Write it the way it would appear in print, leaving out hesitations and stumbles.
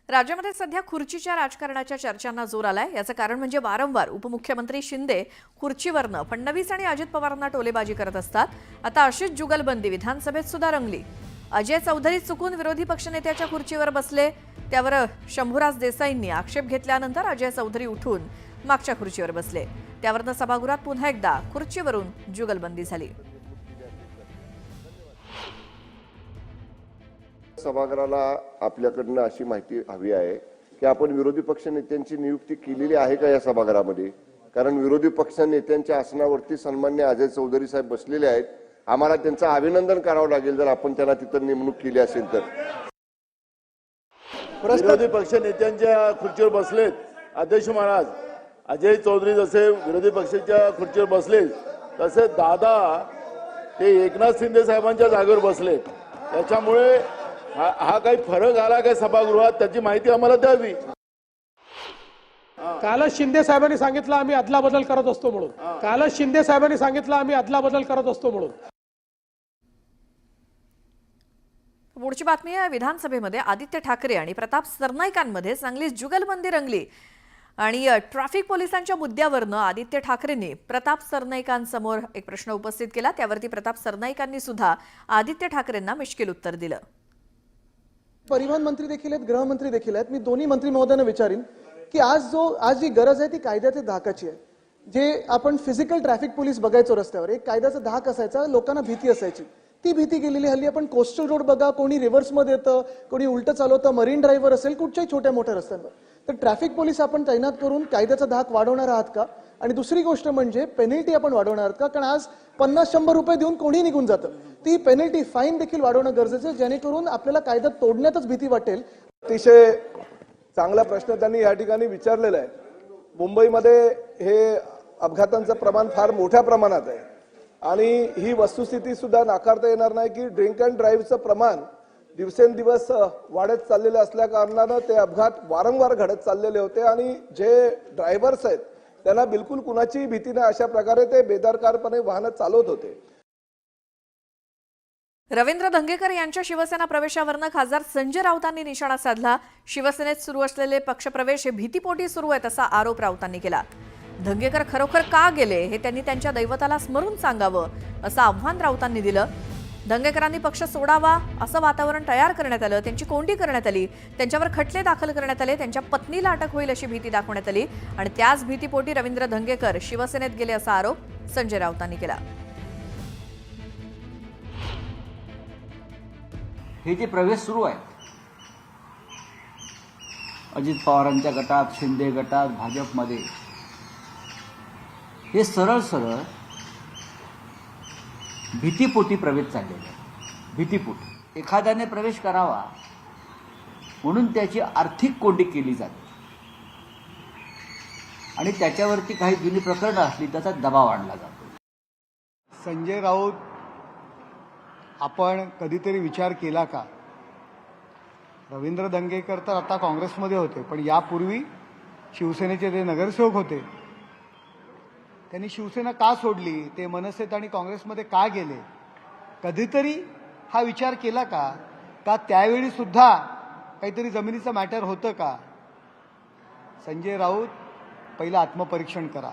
राज्यामध्ये सध्या खुर्चीच्या राजकारणाच्या चर्चांना जोर आलाय। याचं कारण म्हणजे वारंवार उपमुख्यमंत्री शिंदे खुर्चीवरनं फडणवीस आणि अजित पवारांना टोलेबाजी करत असतात। आता अशीच जुगलबंदी विधानसभेत सुद्धा रंगली। अजय चौधरी चुकून विरोधी पक्षनेत्याच्या खुर्चीवर बसले, त्यावर शंभूराज देसाईंनी आक्षेप घेतल्यानंतर अजय चौधरी उठून मागच्या खुर्चीवर बसले। त्यावरनं सभागृहात पुन्हा एकदा खुर्चीवरून जुगलबंदी झाली। सभागृहाला आपल्याकडनं अशी माहिती हवी आहे की आपण विरोधी पक्ष नेत्यांची नियुक्ती केलेली आहे का या सभागृहामध्ये? कारण विरोधी पक्ष नेत्यांच्या आसनावरती सन्मान्य अजय चौधरी साहेब बसलेले आहेत। आम्हाला त्यांचं अभिनंदन करावं लागेल जर आपण त्यांना तिथं नेमणूक केली असेल तर। विरोधी पक्ष नेत्यांच्या खुर्चीवर बसलेत अध्यक्ष महाराज। अजय चौधरी जसे विरोधी पक्षाच्या खुर्चीवर बसले तसे दादा ते एकनाथ शिंदे साहेबांच्या जागेवर बसलेत। त्याच्यामुळे हा काही फरक आला काय सभागृहात त्याची माहिती आम्हाला द्यावी। कालच शिंदे साहेबांनी सांगितलं आम्ही अदलाबदल करत असतो म्हणून। कालच शिंदे साहेबांनी सांगितलं आम्ही अदलाबदल करत असतो म्हणून। पुढची बातमी आहे, विधानसभेमध्ये आदित्य ठाकरे आणि प्रताप सरनाईकांमध्ये चांगली जुगलबंदी रंगली आणि ट्रॅफिक पोलिसांच्या मुद्द्यावरनं आदित्य ठाकरेंनी प्रताप सरनाईकांसमोर एक प्रश्न उपस्थित केला। त्यावरती प्रताप सरनाईकांनी सुद्धा आदित्य ठाकरेंना मिश्किल उत्तर दिलं। परिवहन मंत्री देखील आहेत, गृहमंत्री देखील आहेत। मी दोन्ही मंत्री महोदयांना विचारीन की आज जी गरज आहे ती कायद्याच्या धाकाची आहे। जे आपण फिजिकल ट्रॅफिक पोलीस बघायचो रस्त्यावर, एक कायद्याचा धाक असायचा, लोकांना भीती असायची। ती भीती गेलेली हल्ली आपण कोस्टल रोड बघा, कोणी रिव्हर्समध्ये येतं, कोणी उलटं चालवतं, मरीन ड्राईव्हर असेल, कुठच्याही छोट्या मोठ्या रस्त्यांवर। तर ट्रॅफिक पोलीस आपण तैनात करून कायद्याचा धाक वाढवणार आहात का? आणि दुसरी गोष्ट म्हणजे पेनल्टी आपण वाढवणार आहात का? कारण आज 50-100 रुपये देऊन कोणी निघून जातं। ती पेनल्टी फाईन देखील वाढवणं गरजेचं आहे, जेणेकरून आपल्याला कायदा तोडण्यातच भीती वाटेल। अतिशय चांगला प्रश्न त्यांनी या ठिकाणी विचारलेला आहे। मुंबईमध्ये हे अपघातांचं प्रमाण फार मोठ्या प्रमाणात आहे आणि ही वस्तुस्थिती सुद्धा नाकारता येणार नाही की ड्रिंक अँड ड्राईव्हचं प्रमाण दिवसेंदिवस वाढत चाललेलं असल्या कारणानं ते अपघात वारंवार घडत चाललेले होते आणि जे ड्रायव्हर्स आहेत त्यांना बिलकुल कुणाची भीती नाही, अशा प्रकारे ते बेदरकारपणे वाहन चालवत होते। रवींद्र धंगेकर यांच्या शिवसेना प्रवेशावरनं खासदार संजय राऊतांनी निशाणा साधला। शिवसेनेत सुरू असलेले पक्षप्रवेश हे भीतीपोटी सुरू आहेत असा आरोप राऊतांनी केला। धंगेकर खरोखर का गेले हे त्यांनी त्यांच्या दैवताला स्मरून सांगावं असं आव्हान राऊतांनी दिलं। धंगेकरांनी पक्ष सोडावा असं वातावरण तयार करण्यात आलं, त्यांची कोंडी करण्यात आली, त्यांच्यावर खटले दाखल करण्यात आले, त्यांच्या पत्नीला अटक होईल अशी भीती दाखवण्यात आली आणि त्याच भीतीपोटी रवींद्र धंगेकर शिवसेनेत गेले असा आरोप संजय राऊतांनी केला। हे जे प्रवेश सुरू आहेत अजित पवारांच्या गटात, शिंदे गटात, भाजपमध्ये, हे सरळ सरळ भीतीपोटी प्रवेश चाललेले आहे। भीतीपोटी एखाद्याने प्रवेश करावा म्हणून त्याची आर्थिक कोंडी केली जाते आणि त्याच्यावरती काही जुनी प्रकरणं असली त्याचा दबाव आणला जातो। संजय राऊत, आपण कधीतरी विचार केला का? रवींद्र धंगेकर तर आता काँग्रेसमध्ये होते, पण यापूर्वी शिवसेनेचे ते नगरसेवक होते। त्यांनी शिवसेना का सोडली? ते मनसेत आणि काँग्रेसमध्ये का गेले? कधीतरी हा विचार केला का? का त्यावेळी सुद्धा काहीतरी जमिनीचं मॅटर होतं का? संजय राऊत, पहिलं आत्मपरीक्षण करा।